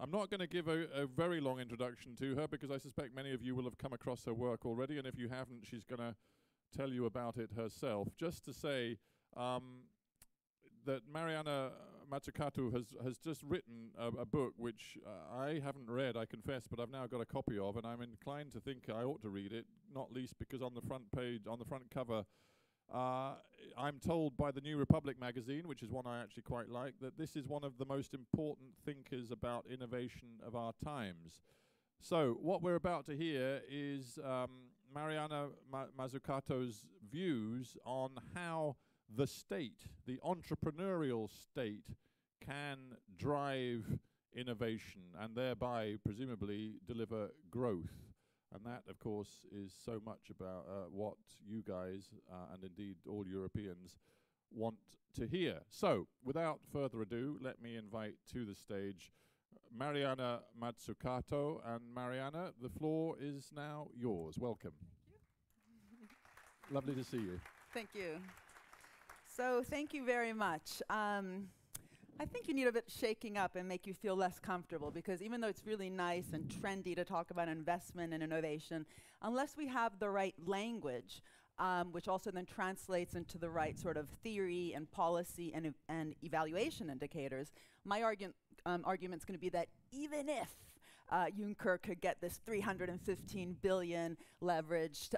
I'm not going to give a very long introduction to her because I suspect many of you will have come across her work already, and if you haven't, she's going to tell you about it herself. Just to say that Mariana Mazzucato has just written a book which I haven't read, I confess, but I've now got a copy of, and I'm inclined to think I ought to read it, not least because on the front page, on the front cover, I'm told by the New Republic magazine, which is one I actually quite like, that this is one of the most important thinkers about innovation of our times. So what we're about to hear is Mariana Mazzucato's views on how the state, the entrepreneurial state, can drive innovation and thereby presumably deliver growth. And that, of course, is so much about what you guys, and indeed all Europeans, want to hear. So, without further ado, let me invite to the stage Mariana Mazzucato. And Mariana, the floor is now yours. Welcome. Thank you. Lovely to see you. Thank you. So, thank you very much. I think you need a bit shaking up and make you feel less comfortable, because even though it's really nice and trendy to talk about investment and innovation, unless we have the right language, which also then translates into the right sort of theory and policy and evaluation indicators, my argument's going to be that even if Juncker could get this 315 billion leveraged,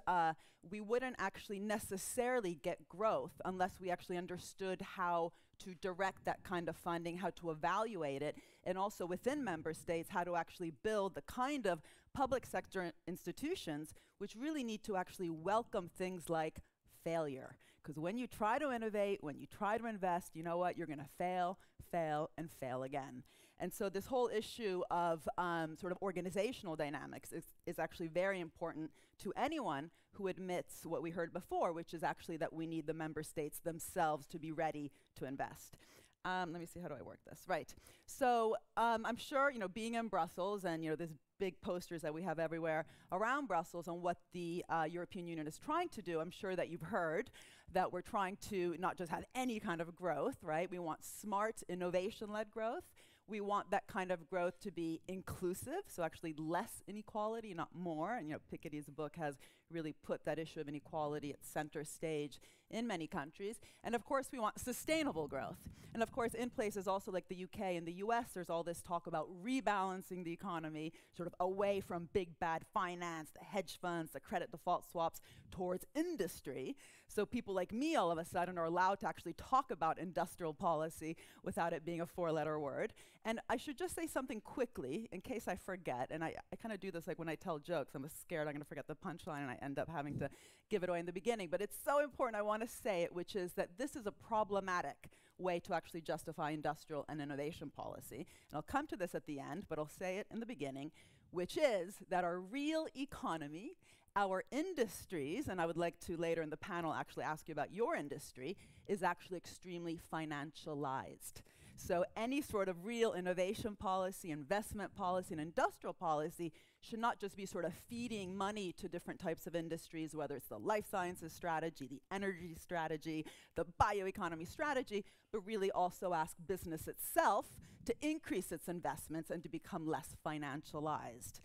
we wouldn't actually necessarily get growth unless we actually understood how to direct that kind of funding, how to evaluate it, and also within member states, how to actually build the kind of public sector institutions which really need to actually welcome things like failure. Because when you try to innovate, when you try to invest, you know what? You're going to fail, fail, and fail again. And so this whole issue of sort of organizational dynamics is actually very important to anyone who admits what we heard before, which is actually that we need the member states themselves to be ready to invest. Let me see, how do I work this? Right. So I'm sure, being in Brussels and, there's big posters that we have everywhere around Brussels on what the European Union is trying to do. I'm sure that you've heard that we're trying to not just have any kind of growth, right? We want smart, innovation-led growth. We want that kind of growth to be inclusive, so actually less inequality, not more. And Piketty's book has really put that issue of inequality at center stage in many countries. And of course, we want sustainable growth. And of course, in places also like the UK and the US, there's all this talk about rebalancing the economy, sort of away from big bad finance, the hedge funds, the credit default swaps, towards industry. So people like me all of a sudden are allowed to actually talk about industrial policy without it being a four-letter word. And I should just say something quickly in case I forget. And I kind of do this like when I tell jokes. I'm scared I'm going to forget the punchline and I end up having to give it away in the beginning. But it's so important I want to say it, which is that this is a problematic way to actually justify industrial and innovation policy. And I'll come to this at the end, but I'll say it in the beginning, which is that our real economy, our industries, and I would like to later in the panel actually ask you about your industry, is actually extremely financialized. So any sort of real innovation policy, investment policy, and industrial policy should not just be sort of feeding money to different types of industries, whether it's the life sciences strategy, the energy strategy, the bioeconomy strategy, but really also ask business itself to increase its investments and to become less financialized.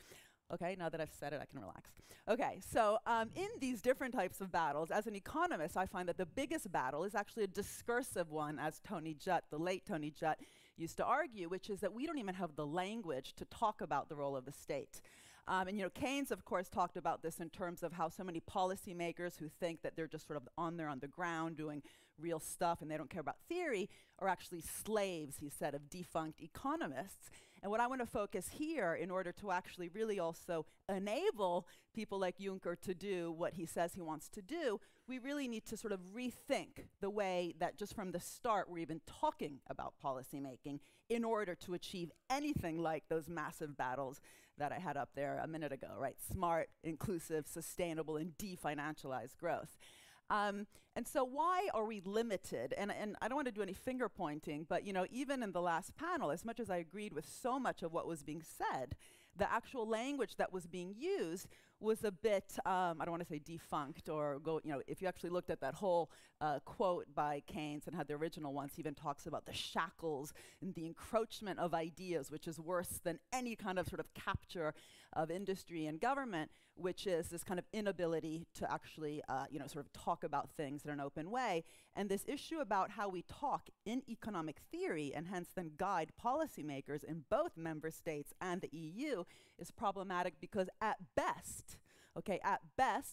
Okay, now that I've said it, I can relax. Okay, so in these different types of battles, as an economist, I find that the biggest battle is actually a discursive one, as Tony Judt, the late Tony Judt, used to argue, which is that we don't even have the language to talk about the role of the state. And Keynes, of course, talked about this in terms of how so many policymakers who think that they're just sort of on there on the ground doing real stuff and they don't care about theory are actually slaves, he said, of defunct economists. And what I want to focus here, in order to actually really also enable people like Juncker to do what he says he wants to do, we really need to sort of rethink the way that just from the start we're even talking about policymaking in order to achieve anything like those massive battles that I had up there a minute ago, right? Smart, inclusive, sustainable, and definancialized growth. And so why are we limited? And I don't want to do any finger pointing, but even in the last panel, as much as I agreed with so much of what was being said, the actual language that was being used was a bit, I don't want to say defunct or go, if you actually looked at that whole quote by Keynes and had the original ones, he even talks about the shackles and the encroachment of ideas, which is worse than any kind of sort of capture of industry and government, which is this kind of inability to actually, sort of talk about things in an open way. And this issue about how we talk in economic theory and hence then guide policymakers in both member states and the EU is problematic because at best,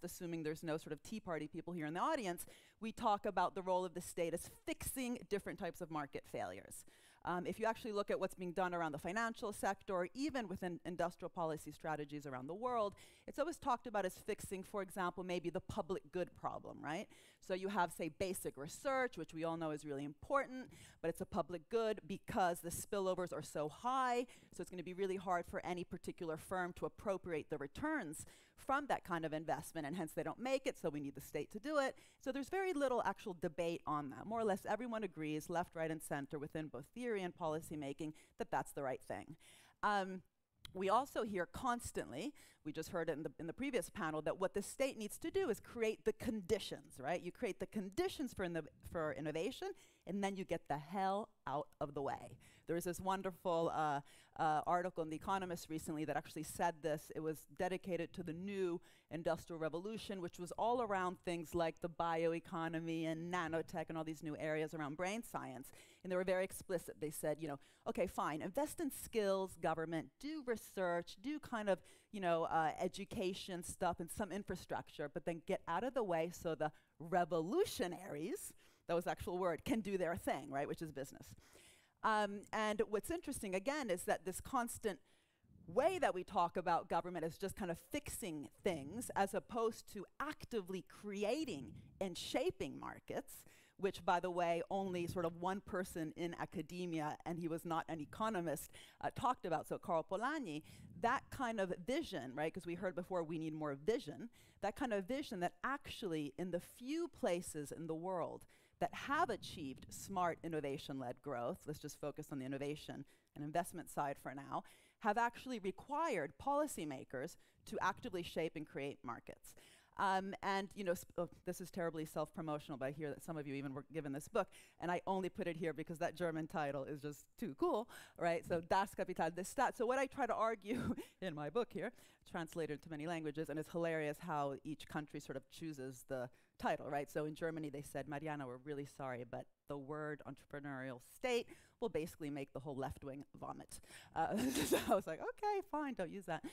assuming there's no sort of Tea Party people here in the audience, we talk about the role of the state as fixing different types of market failures. If you actually look at what's being done around the financial sector, or even within industrial policy strategies around the world, it's always talked about as fixing, for example, maybe the public good problem, right? So you have, say, basic research, which we all know is really important, but it's a public good because the spillovers are so high, so it's going to be really hard for any particular firm to appropriate the returns from that kind of investment, and hence they don't make it, so we need the state to do it. So there's very little actual debate on that. More or less everyone agrees, left, right, and center, within both theory and policy making, that that's the right thing. We also hear constantly, we just heard it in the previous panel, that what the state needs to do is create the conditions, right? You create the conditions for innovation, and then you get the hell out of the way. There was this wonderful article in The Economist recently that actually said this. It was dedicated to the new industrial revolution, which was all around things like the bioeconomy and nanotech and all these new areas around brain science. And they were very explicit. They said, okay, fine, invest in skills, government, do research, do kind of, education stuff and some infrastructure, but then get out of the way so the revolutionaries, that was the actual word, can do their thing, right, which is business. And what's interesting, again, is that this constant way that we talk about government is just kind of fixing things as opposed to actively creating and shaping markets, which, by the way, only sort of one person in academia, and he was not an economist, talked about, so Karl Polanyi. That kind of vision, right, because we heard before we need more vision, that kind of vision that actually in the few places in the world that have achieved smart innovation-led growth, let's just focus on the innovation and investment side for now, have actually required policymakers to actively shape and create markets. And this is terribly self-promotional, but I hear that some of you even were given this book, and I only put it here because that German title is just too cool, right? So Das Kapital des Staats. So what I try to argue in my book here, translated into many languages, and it's hilarious how each country sort of chooses the title, right? So in Germany they said, Mariana, we're really sorry, but the word entrepreneurial state will basically make the whole left wing vomit. So I was like, okay, fine, don't use that.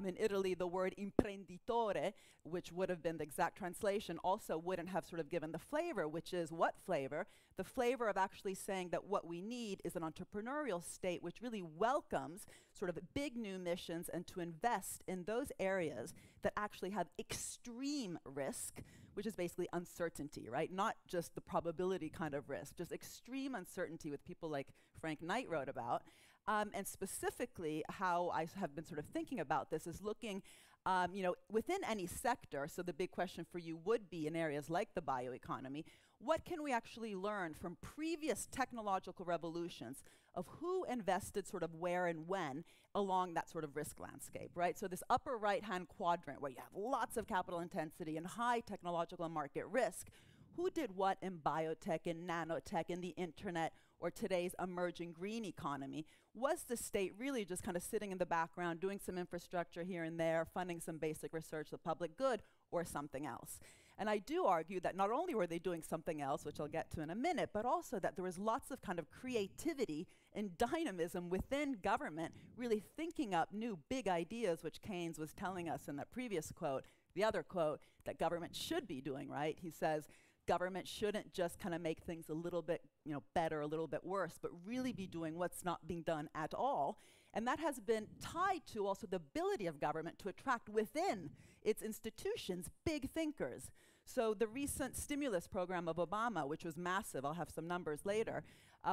In Italy, the word imprenditore, which would have been the exact translation, also wouldn't have sort of given the flavor, which is what flavor? The flavor of actually saying that what we need is an entrepreneurial state which really welcomes sort of big new missions and to invest in those areas that actually have extreme risk, which is basically uncertainty, right? Not just the probability kind of risk, just extreme uncertainty, with people like Frank Knight wrote about. And specifically, how I have been sort of thinking about this is looking, within any sector. So the big question for you would be in areas like the bioeconomy, what can we actually learn from previous technological revolutions of who invested sort of where and when along that sort of risk landscape, right? So this upper right-hand quadrant where you have lots of capital intensity and high technological and market risk, who did what in biotech and nanotech and the internet or today's emerging green economy? Was the state really just kind of sitting in the background, doing some infrastructure here and there, funding some basic research, the public good, or something else? And I do argue that not only were they doing something else, which I'll get to in a minute, but also that there was lots of kind of creativity and dynamism within government, really thinking up new big ideas, which Keynes was telling us in that previous quote, the other quote, that government should be doing, right? He says, government shouldn't just kind of make things a little bit, better, a little bit worse, but really be doing what's not being done at all. And that has been tied to also the ability of government to attract within its institutions big thinkers. So the recent stimulus program of Obama, which was massive, I'll have some numbers later,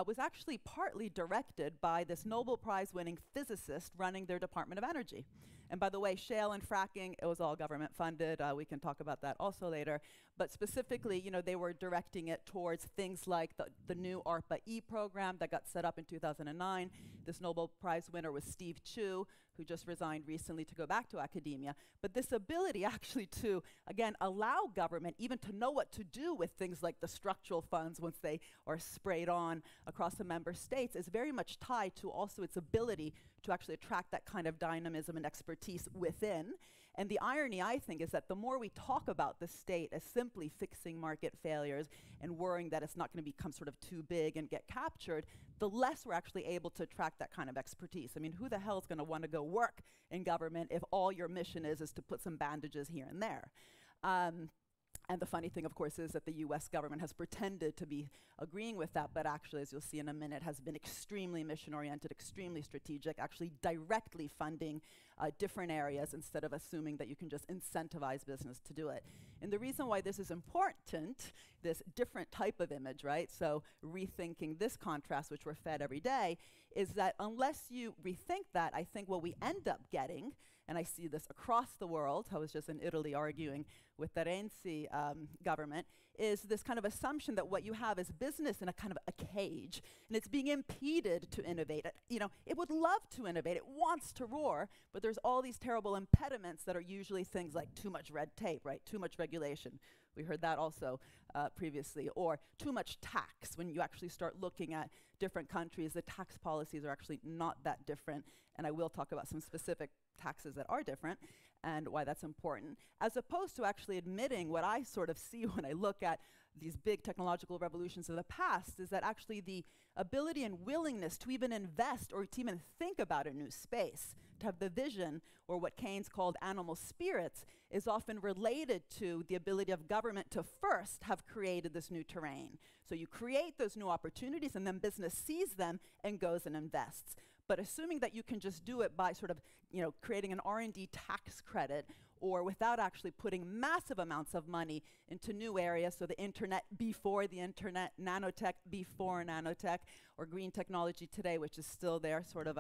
was actually partly directed by this Nobel Prize winning physicist running their Department of Energy. And by the way, shale and fracking, it was all government funded. We can talk about that also later. But specifically, you know, they were directing it towards things like the new ARPA-E program that got set up in 2009. This Nobel Prize winner was Steve Chu, who just resigned recently to go back to academia. But this ability actually to, again, allow government even to know what to do with things like the structural funds once they are sprayed on across the member states is very much tied to also its ability to actually attract that kind of dynamism and expertise within. And the irony, I think, is that the more we talk about the state as simply fixing market failures and worrying that it's not going to become sort of too big and get captured, the less we're actually able to attract that kind of expertise. I mean, who the hell is going to want to go work in government if all your mission is to put some bandages here and there? And the funny thing, of course, is that the US government has pretended to be agreeing with that, but actually, as you'll see in a minute, has been extremely mission-oriented, extremely strategic, actually directly funding different areas instead of assuming that you can just incentivize business to do it. And the reason why this is important, this different type of image, right? So rethinking this contrast, which we're fed every day, is that unless you rethink that, I think what we end up getting, and I see this across the world, I was just in Italy arguing with the Renzi government, is this kind of assumption that what you have is business in a kind of a cage, and it's being impeded to innovate. You know, it would love to innovate, it wants to roar, but there's all these terrible impediments that are usually things like too much red tape, right? Too much regulation. We heard that also previously. Or too much tax. When you actually start looking at different countries, the tax policies are actually not that different, and I will talk about some specific taxes that are different and why that's important, as opposed to actually admitting what I sort of see when I look at these big technological revolutions of the past, is that actually the ability and willingness to even invest or to even think about a new space, to have the vision, or what Keynes called animal spirits, is often related to the ability of government to first have created this new terrain. So you create those new opportunities, and then business sees them and goes and invests. But assuming that you can just do it by sort of, you know, creating an R&D tax credit, or without actually putting massive amounts of money into new areas, so the internet before the internet, nanotech before nanotech, or green technology today, which is still there, sort of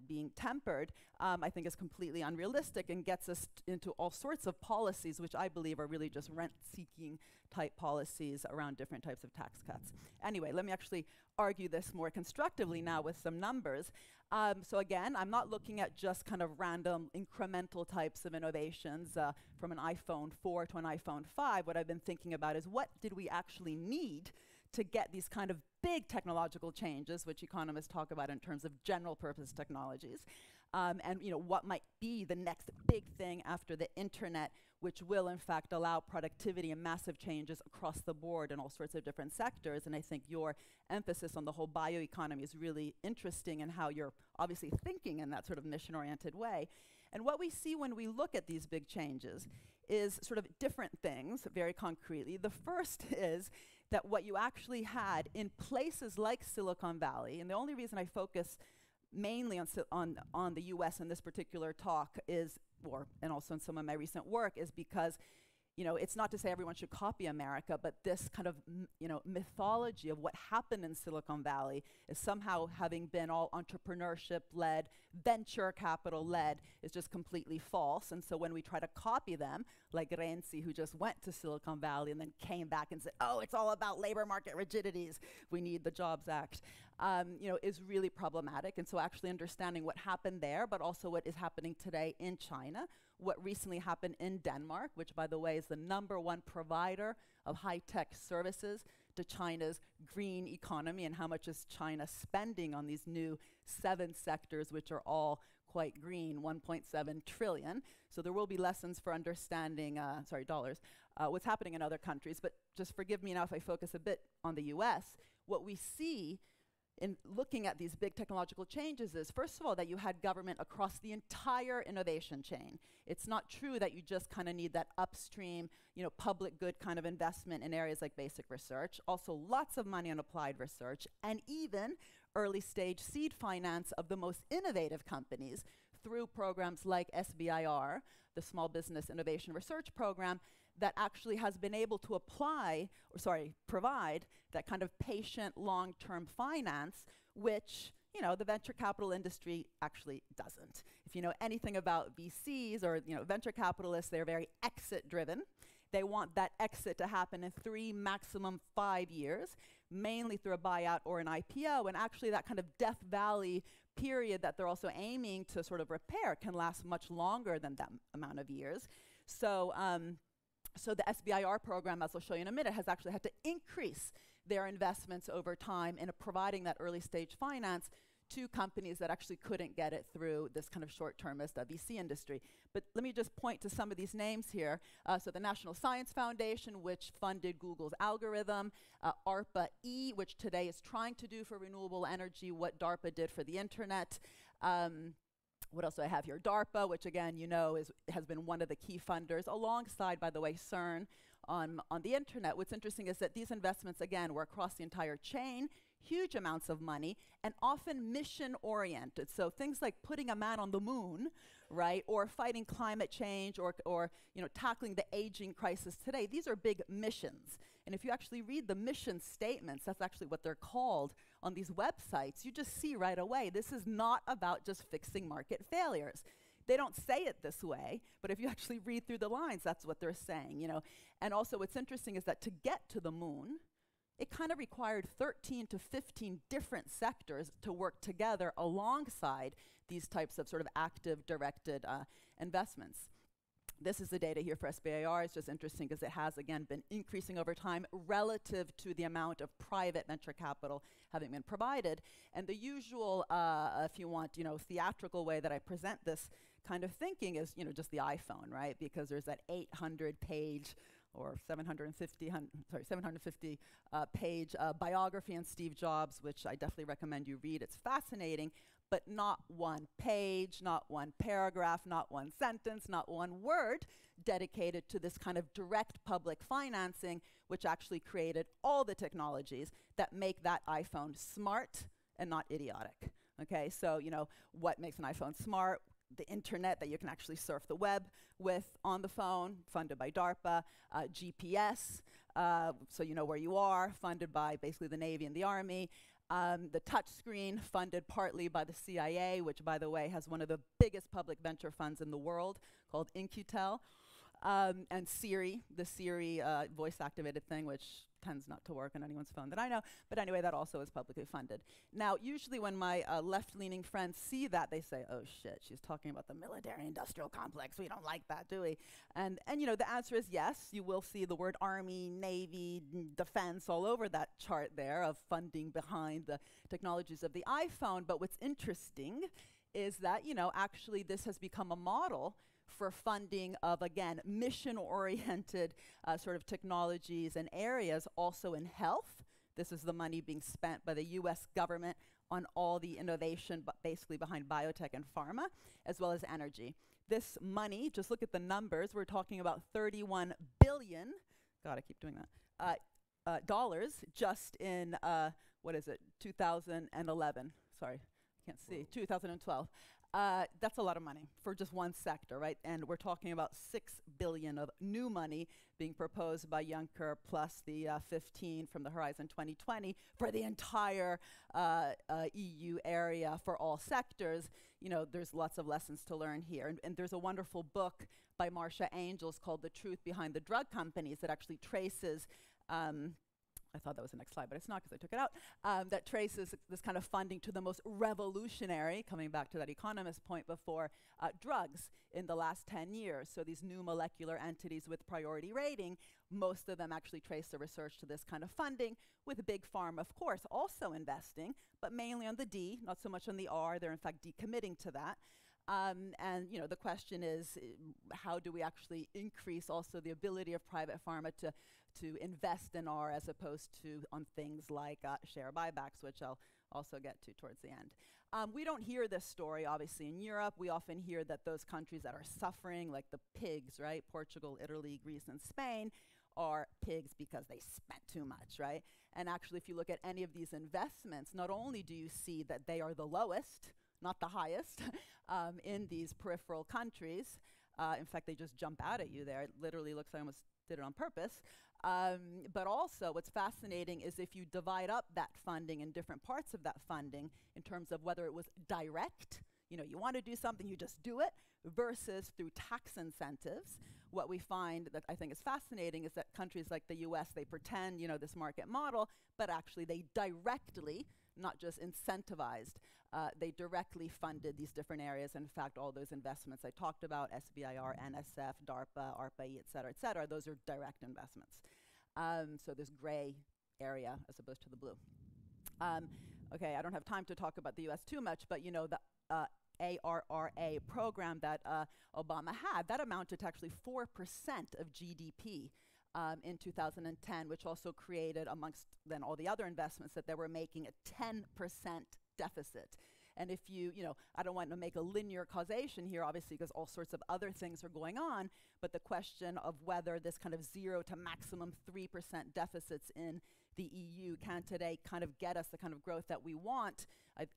being tempered, I think is completely unrealistic and gets us into all sorts of policies, which I believe are really just rent-seeking type policies around different types of tax cuts. Anyway, let me actually argue this more constructively now with some numbers. So again, I'm not looking at just kind of random incremental types of innovations from an iPhone 4 to an iPhone 5. What I've been thinking about is what did we actually need to get these kind of big technological changes, which economists talk about in terms of general purpose technologies. And you know, what might be the next big thing after the internet, which will in fact allow productivity and massive changes across the board in all sorts of different sectors. And I think your emphasis on the whole bioeconomy is really interesting, and how you're obviously thinking in that sort of mission-oriented way. And what we see when we look at these big changes is sort of different things, very concretely. The first is that what you actually had in places like Silicon Valley, and the only reason I focus mainly on the US in this particular talk is, and also in some of my recent work, is because, you know, it's not to say everyone should copy America, but this kind of, you know, mythology of what happened in Silicon Valley is somehow having been all entrepreneurship-led, venture capital-led, is just completely false. And so when we try to copy them, like Renzi, who just went to Silicon Valley and then came back and said, oh, it's all about labor market rigidities, we need the Jobs Act, you know, is really problematic. And so actually understanding what happened there, but also what is happening today in China, what recently happened in Denmark, which, by the way, is the #1 provider of high-tech services to China's green economy, and how much is China spending on these new 7 sectors, which are all quite green, 1.7 trillion. So there will be lessons for understanding, dollars, what's happening in other countries. But just forgive me now if I focus a bit on the US. What we see in looking at these big technological changes is, first of all, that you had government across the entire innovation chain. It's not true that you just kind of need that upstream, you know, public good kind of investment in areas like basic research. Also, lots of money on applied research, and even early stage seed finance of the most innovative companies through programs like SBIR, the Small Business Innovation Research Program, that actually has been able to provide that kind of patient long-term finance, which, you know, the venture capital industry actually doesn't. If you know anything about VCs or, you know, venture capitalists, they're very exit driven. They want that exit to happen in 3, maximum 5 years, mainly through a buyout or an IPO. And actually that kind of Death Valley period that they're also aiming to sort of repair can last much longer than that amount of years. So, so the SBIR program, as I'll show you in a minute, has actually had to increase their investments over time in providing that early stage finance to companies that actually couldn't get it through this kind of short-termist VC industry. But let me just point to some of these names here. So the National Science Foundation, which funded Google's algorithm, ARPA-E, which today is trying to do for renewable energy what DARPA did for the internet. What else do I have here? DARPA, which again, you know, has been one of the key funders, alongside, by the way, CERN on the internet. What's interesting is that these investments, again, were across the entire chain, huge amounts of money, and often mission-oriented. So things like putting a man on the moon, right, or fighting climate change, or you know, tackling the aging crisis today. These are big missions. And if you actually read the mission statements, that's actually what they're called on these websites, you just see right away, this is not about just fixing market failures. They don't say it this way, but if you actually read through the lines, that's what they're saying, you know. And also what's interesting is that to get to the moon, it kind of required 13 to 15 different sectors to work together alongside these types of sort of active directed investments. This is the data here for SBIR. It's just interesting because it has, again, been increasing over time relative to the amount of private venture capital having been provided. And the usual, if you want, you know, theatrical way that I present this kind of thinking is, you know, just the iPhone, right? Because there's that 800-page or 750 page biography on Steve Jobs, which I definitely recommend you read. It's fascinating, but not one page, not one paragraph, not one sentence, not one word dedicated to this kind of direct public financing, which actually created all the technologies that make that iPhone smart and not idiotic. Okay, so, you know, what makes an iPhone smart? The internet, that you can actually surf the web with on the phone, funded by DARPA, GPS, so you know where you are, funded by basically the Navy and the Army, the touch screen, funded partly by the CIA, which, by the way, has one of the biggest public venture funds in the world called In-Q-Tel, and Siri, the Siri voice-activated thing, which tends not to work on anyone's phone that I know. But anyway, that also is publicly funded. Now, usually when my left-leaning friends see that, they say, oh shit, she's talking about the military-industrial complex. We don't like that, do we? And you know, the answer is yes. You will see the word Army, Navy, defense all over that chart there of funding behind the technologies of the iPhone. But what's interesting is that, you know, actually this has become a model for funding of, again, mission-oriented sort of technologies and areas, also in health. This is the money being spent by the US government on all the innovation, but basically behind biotech and pharma, as well as energy. This money, just look at the numbers, we're talking about 31 billion, God, I keep doing that, dollars just in, what is it, 2011, sorry, can't see, 2012. That's a lot of money for just one sector, right? And we're talking about 6 billion of new money being proposed by Juncker, plus the 15 from the Horizon 2020 for the entire EU area for all sectors. You know, there's lots of lessons to learn here. And there's a wonderful book by Marcia Angels called The Truth Behind the Drug Companies that actually traces I thought that was the next slide, but it's not because I took it out, that traces this kind of funding to the most revolutionary, coming back to that economist point before, drugs in the last 10 years. So these new molecular entities with priority rating, most of them actually trace the research to this kind of funding, with big pharma, of course, also investing, but mainly on the D, not so much on the R. They're in fact decommitting to that. And you know, the question is, how do we actually increase also the ability of private pharma to invest in R as opposed to on things like share buybacks, which I'll also get to towards the end. We don't hear this story, obviously, in Europe. We often hear that those countries that are suffering, like the pigs, right, Portugal, Italy, Greece, and Spain, are pigs because they spent too much, right? And actually, if you look at any of these investments, not only do you see that they are the lowest, not the highest, in these peripheral countries. In fact, they just jump out at you there. It literally looks like I almost did it on purpose. But also what's fascinating is if you divide up that funding in different parts of that funding in terms of whether it was direct, you want to do something, you just do it, versus through tax incentives. What we find that I think is fascinating is that countries like the US, they pretend, this market model, but actually they directly, not just incentivized, they directly funded these different areas. In fact, all those investments I talked about, SBIR, NSF, DARPA, ARPA-E, et cetera, those are direct investments. So this gray area as opposed to the blue. Okay, I don't have time to talk about the US too much, but the ARRA program that Obama had, that amounted to actually 4% of GDP in 2010, which also created, amongst then all the other investments that they were making, a 10% deficit. And if I don't want to make a linear causation here, obviously, because all sorts of other things are going on, but the question of whether this kind of 0 to maximum 3% deficits in the EU can today kind of get us the kind of growth that we want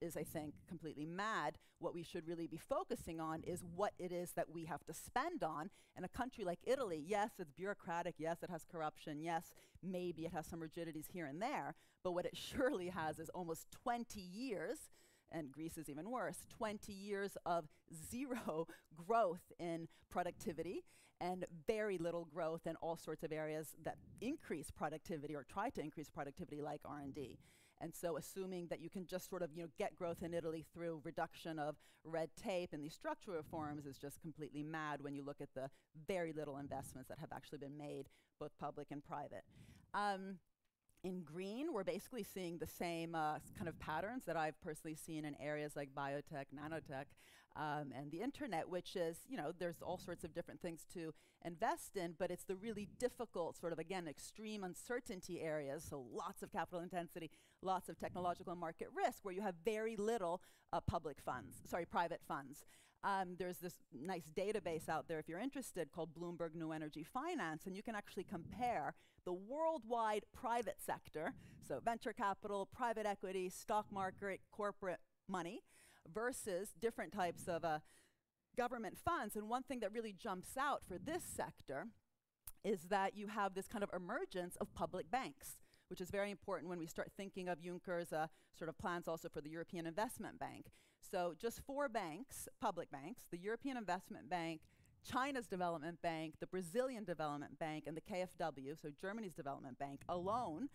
is, I think, completely mad. What we should really be focusing on is what it is that we have to spend on. And a country like Italy, yes, it's bureaucratic, yes, it has corruption, yes, maybe it has some rigidities here and there, but what it surely has is almost 20 years, and Greece is even worse, 20 years of zero growth in productivity and very little growth in all sorts of areas that increase productivity or try to increase productivity, like R&D. And so assuming that you can just sort of get growth in Italy through reduction of red tape and these structural reforms is just completely mad when you look at the very little investments that have actually been made, both public and private. In green, we're basically seeing the same kind of patterns that I've personally seen in areas like biotech, nanotech, and the internet, which is, there's all sorts of different things to invest in, but it's the really difficult sort of, again, extreme uncertainty areas, so lots of capital intensity, lots of technological and market risk, where you have very little private funds. There's this nice database out there, if you're interested, called Bloomberg New Energy Finance, and you can actually compare the worldwide private sector, so venture capital, private equity, stock market, corporate money, versus different types of government funds. And one thing that really jumps out for this sector is that you have this kind of emergence of public banks, which is very important when we start thinking of Juncker's sort of plans also for the European Investment Bank. So just 4 banks, public banks, the European Investment Bank, China's Development Bank, the Brazilian Development Bank, and the KfW, so Germany's Development Bank, alone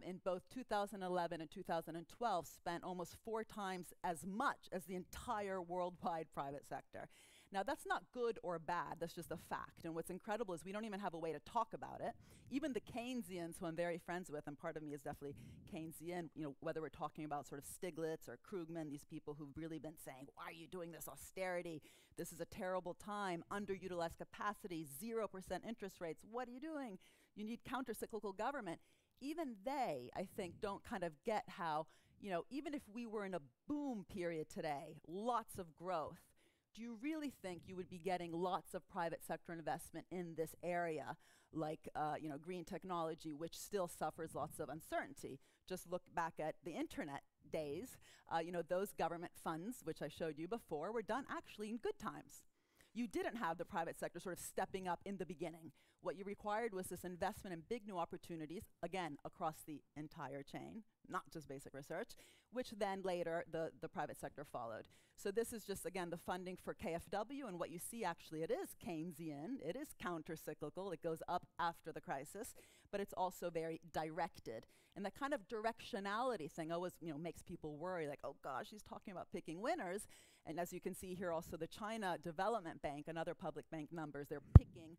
in both 2011 and 2012 spent almost 4 times as much as the entire worldwide private sector. Now, that's not good or bad, that's just a fact. And what's incredible is we don't even have a way to talk about it. Even the Keynesians, who I'm very friends with, and part of me is definitely Keynesian, whether we're talking about sort of Stiglitz or Krugman, these people who've really been saying, why are you doing this austerity? This is a terrible time, underutilized capacity, 0% interest rates. What are you doing? You need counter-cyclical government. Even they, I think, don't kind of get how, even if we were in a boom period today, lots of growth, do you really think you would be getting lots of private sector investment in this area, like green technology, which still suffers lots of uncertainty? Just look back at the internet days. Those government funds, which I showed you before, were done actually in good times. You didn't have the private sector sort of stepping up in the beginning. What you required was this investment in big new opportunities, again, across the entire chain, not just basic research, which then later the private sector followed. So this is just, again, the funding for KfW, and what you see actually, it is Keynesian, it is counter-cyclical, it goes up after the crisis, but it's also very directed. And that kind of directionality thing always makes people worry, like, oh gosh, he's talking about picking winners. And as you can see here also, the China Development Bank and other public bank numbers, they're picking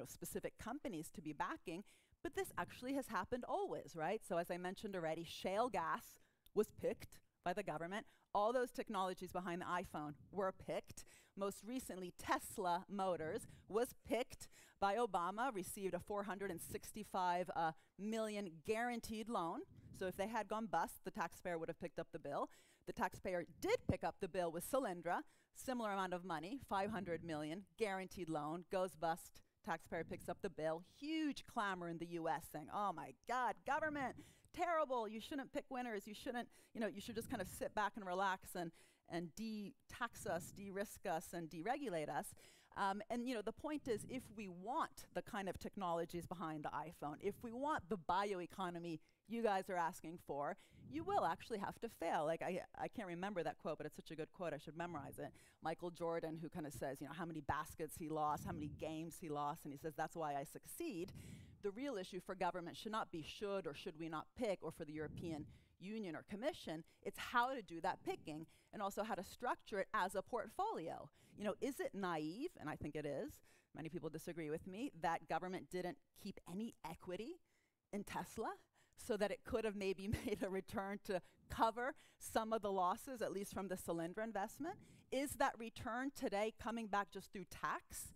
specific companies to be backing, but this actually has happened always, right? So as I mentioned already, shale gas was picked by the government. All those technologies behind the iPhone were picked. Most recently, Tesla Motors was picked by Obama, received a $465 million guaranteed loan. So if they had gone bust, the taxpayer would have picked up the bill. The taxpayer did pick up the bill with Solyndra, similar amount of money, $500 million, guaranteed loan, goes bust, taxpayer picks up the bill. Huge clamor in the US saying, oh my God, government, terrible, you shouldn't pick winners, you shouldn't, you should just kind of sit back and relax and de-tax us, de-risk us, and deregulate us. And the point is, if we want the kind of technologies behind the iPhone, if we want the bioeconomy you guys are asking for, you will actually have to fail. Like, I can't remember that quote, but it's such a good quote, I should memorize it. Michael Jordan, who kind of says, how many baskets he lost, how many games he lost, and he says, that's why I succeed. The real issue for government should not be should or should we not pick, or for the European Union or Commission, it's how to do that picking, and also how to structure it as a portfolio. Is it naive, and I think it is, many people disagree with me, that government didn't keep any equity in Tesla so that it could have maybe made a return to cover some of the losses, at least from the Solyndra investment? Is that return today coming back just through tax,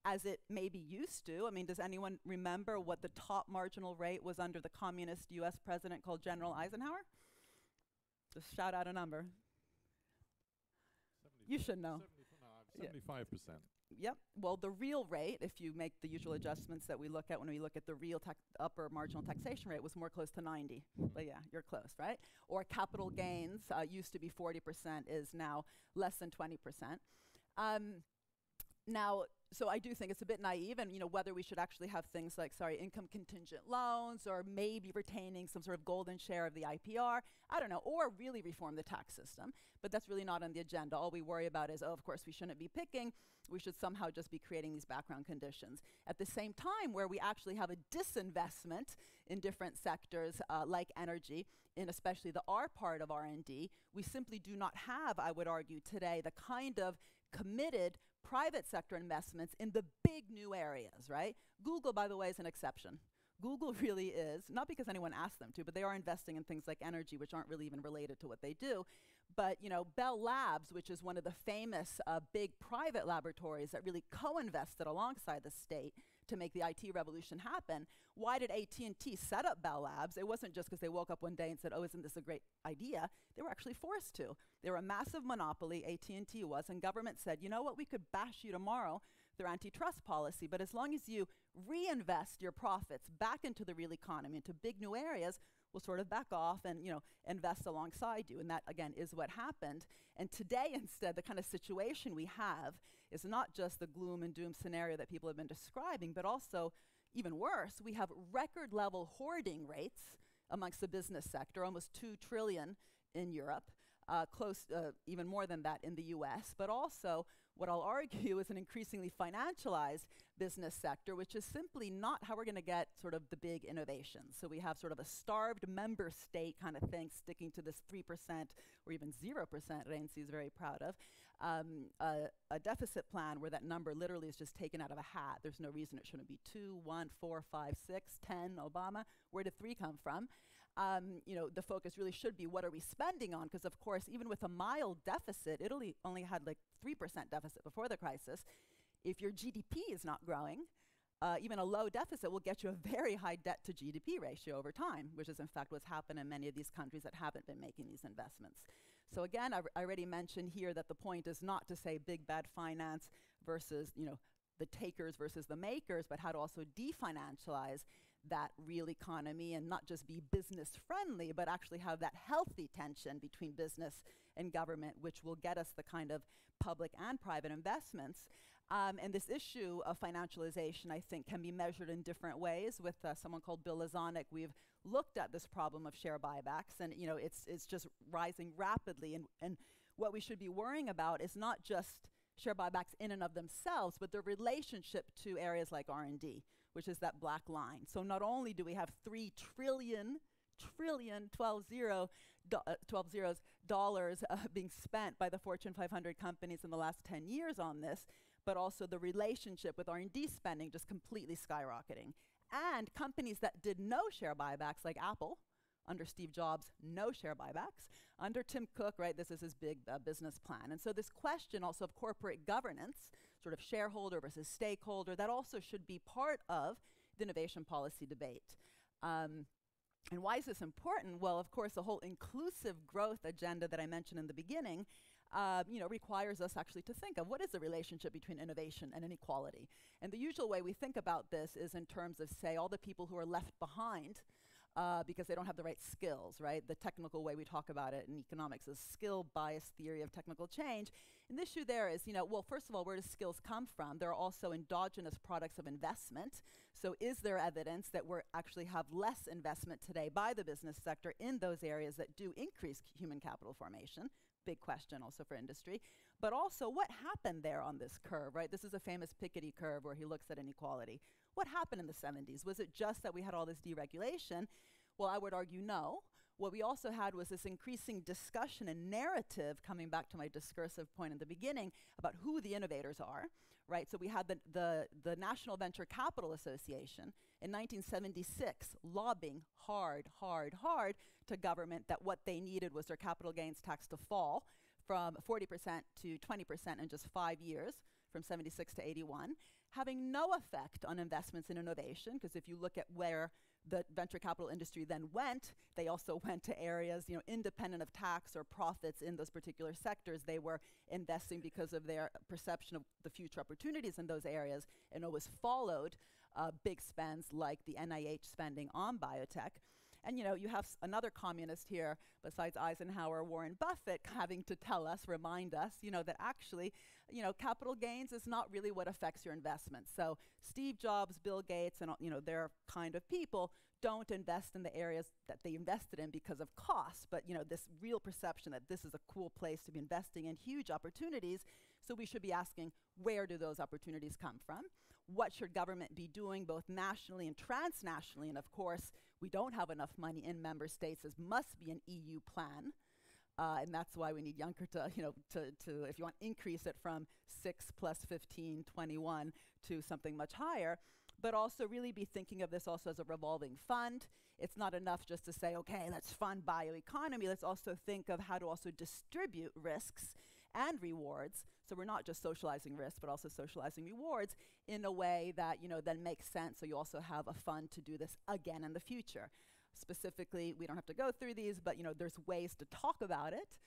as it maybe used to? I mean, does anyone remember what the top marginal rate was under the communist US president called General Eisenhower? Just shout out a number. You should know. 75%. Yep. Well, the real rate, if you make the usual adjustments that we look at when we look at the real upper marginal taxation rate, was more close to 90. But yeah, you're close, right? Or capital gains used to be 40%, is now less than 20%. Now, so I do think it's a bit naive, and whether we should actually have things like, income contingent loans, or maybe retaining some sort of golden share of the IPR, I don't know, or really reform the tax system. But that's really not on the agenda. All we worry about is, of course, we shouldn't be picking. We should somehow just be creating these background conditions. At the same time, where we actually have a disinvestment in different sectors, like energy, in especially the R part of R&D, we simply do not have, I would argue today, the kind of committed private sector investments in the big new areas, right? Google, by the way, is an exception. Google really is, not because anyone asked them to, but they are investing in things like energy, which aren't really even related to what they do. But Bell Labs, which is one of the famous big private laboratories that really co-invested alongside the state to make the IT revolution happen. Why did AT&T set up Bell Labs? It wasn't just because they woke up one day and said, oh, isn't this a great idea? They were actually forced to. They were a massive monopoly, AT&T was, and government said, you know what, we could bash you tomorrow through antitrust policy, but as long as you reinvest your profits back into the real economy, into big new areas, we'll sort of back off and invest alongside you. And that, again, is what happened. And today, instead, the kind of situation we have is not just the gloom and doom scenario that people have been describing, but also, even worse, we have record level hoarding rates amongst the business sector, almost 2 trillion in Europe, even more than that in the US, but also what I'll argue is an increasingly financialized business sector, which is simply not how we're going to get sort of the big innovations. So we have sort of a starved member state kind of thing, sticking to this 3% or even 0% Renzi is very proud of, a deficit plan where that number literally is just taken out of a hat. There's no reason it shouldn't be 2, 1, 4, 5, 6, 10, Obama. Where did 3 come from? The focus really should be, what are we spending on? Because of course, even with a mild deficit, Italy only had like 3% deficit before the crisis. If your GDP is not growing, even a low deficit will get you a very high debt to GDP ratio over time, which is in fact what's happened in many of these countries that haven't been making these investments. So again, I already mentioned here that the point is not to say big bad finance versus, the takers versus the makers, but how to also definancialize that real economy and not just be business friendly, but actually have that healthy tension between business and government, which will get us the kind of public and private investments. And this issue of financialization, I think, can be measured in different ways. With someone called Bill Lazanik, we've looked at this problem of share buybacks, and it's just rising rapidly. And what we should be worrying about is not just share buybacks in and of themselves, but their relationship to areas like R&D, which is that black line. So not only do we have 3 trillion, 12 zeros, dollars being spent by the Fortune 500 companies in the last 10 years on this, but also the relationship with R&D spending just completely skyrocketing. And companies that did no share buybacks, like Apple, under Steve Jobs, no share buybacks. Under Tim Cook, right, this is his big business plan. And so this question also of corporate governance, sort of shareholder versus stakeholder, that also should be part of the innovation policy debate. And why is this important? Well, of course, the whole inclusive growth agenda that I mentioned in the beginning, requires us actually to think of what is the relationship between innovation and inequality. And the usual way we think about this is in terms of, say, all the people who are left behind because they don't have the right skills, right? The technical way we talk about it in economics is skill-biased theory of technical change. And the issue there is, well, first of all, where do skills come from? There are also endogenous products of investment. So is there evidence that we actually have less investment today by the business sector in those areas that do increase human capital formation? Big question also for industry. But also, what happened there on this curve, right? This is a famous Piketty curve where he looks at inequality. What happened in the 70s? Was it just that we had all this deregulation? Well, I would argue no. What we also had was this increasing discussion and narrative, coming back to my discursive point in the beginning, about who the innovators are, right? So we had the National Venture Capital Association in 1976 lobbying hard to government that what they needed was their capital gains tax to fall from 40% to 20% in just 5 years, from 76 to 81, having no effect on investments in innovation, because if you look at where the venture capital industry then went, they also went to areas, independent of tax or profits in those particular sectors. They were investing because of their perception of the future opportunities in those areas, and always followed big spends like the NIH spending on biotech. And you have another communist here besides Eisenhower, Warren Buffett, having to tell us, remind us, that actually, capital gains is not really what affects your investment. So Steve Jobs, Bill Gates, and their kind of people don't invest in the areas that they invested in because of cost, but this real perception that this is a cool place to be investing in, huge opportunities. So we should be asking, where do those opportunities come from? What should government be doing both nationally and transnationally? And of course, we don't have enough money in member states. There must be an EU plan. And that's why we need Juncker to, if you want, increase it from 6 plus 15, 21 to something much higher. But also really be thinking of this also as a revolving fund. It's not enough just to say, okay, let's fund bioeconomy. Let's also think of how to also distribute risks and rewards. So we're not just socializing risk, but also socializing rewards in a way that, then makes sense. So you also have a fund to do this again in the future. Specifically, we don't have to go through these, but, there's ways to talk about it.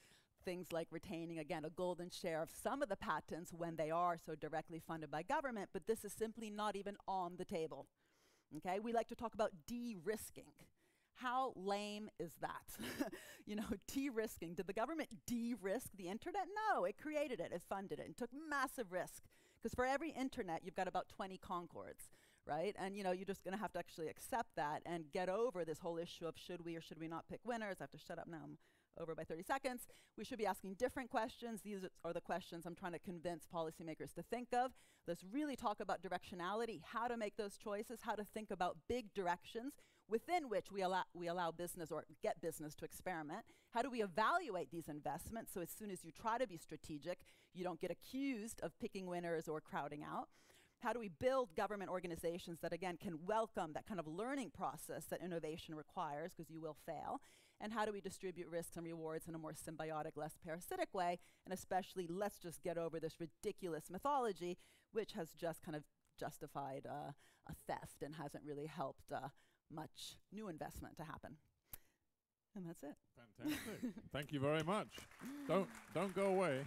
Things like retaining, again, a golden share of some of the patents when they are so directly funded by government, but this is simply not even on the table. Okay, we like to talk about de-risking. How lame is that? De-risking. Did the government de-risk the internet? No, it created it, it funded it, and took massive risk. Because for every internet, you've got about 20 Concords, right? And you're just gonna have to actually accept that and get over this whole issue of should we or should we not pick winners. I have to shut up now, I'm over by 30 seconds. We should be asking different questions. These are the questions I'm trying to convince policymakers to think of. Let's really talk about directionality, how to make those choices, how to think about big directions within which we allow business or get business to experiment. How do we evaluate these investments so as soon as you try to be strategic, you don't get accused of picking winners or crowding out? How do we build government organizations that, again, can welcome that kind of learning process that innovation requires, because you will fail? And how do we distribute risks and rewards in a more symbiotic, less parasitic way? And especially, let's just get over this ridiculous mythology, which has just kind of justified a theft and hasn't really helped much new investment to happen. And that's it. Fantastic. Thank you very much. Don't go away.